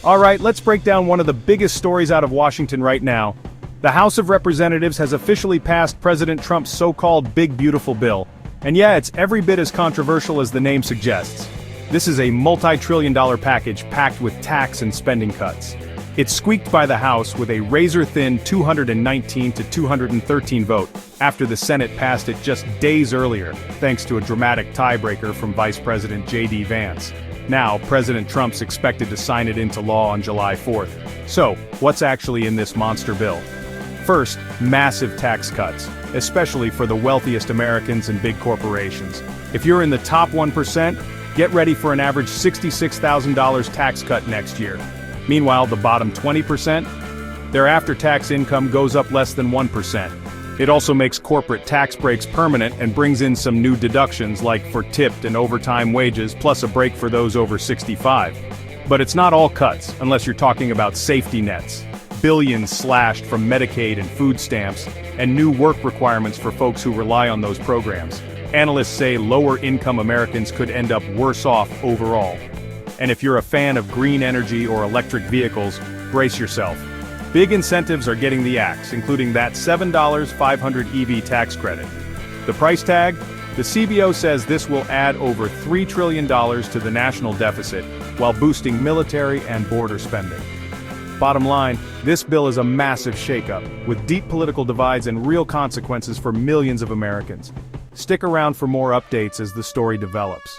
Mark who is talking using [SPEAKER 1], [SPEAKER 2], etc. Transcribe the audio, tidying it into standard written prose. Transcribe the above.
[SPEAKER 1] Alright, let's break down one of the biggest stories out of Washington right now. The House of Representatives has officially passed President Trump's so-called Big Beautiful Bill. And yeah, it's every bit as controversial as the name suggests. This is a multi-trillion-dollar package packed with tax and spending cuts. It squeaked by the House with a razor-thin 219 to 213 vote, after the Senate passed it just days earlier, thanks to a dramatic tiebreaker from Vice President J.D. Vance. Now, President Trump's expected to sign it into law on July 4th. So, what's actually in this monster bill? First, massive tax cuts, especially for the wealthiest Americans and big corporations. If you're in the top 1%, get ready for an average $66,000 tax cut next year. Meanwhile, the bottom 20%, their after-tax income goes up less than 1%. It also makes corporate tax breaks permanent and brings in some new deductions like for tipped and overtime wages, plus a break for those over 65. But it's not all cuts, unless you're talking about safety nets. Billions slashed from Medicaid and food stamps, and new work requirements for folks who rely on those programs. Analysts say lower-income Americans could end up worse off overall. And if you're a fan of green energy or electric vehicles, brace yourself. Big incentives are getting the axe, including that $7 500 EV tax credit. The price tag? The CBO says this will add over $3 trillion to the national deficit, while boosting military and border spending. Bottom line, this bill is a massive shakeup, with deep political divides and real consequences for millions of Americans. Stick around for more updates as the story develops.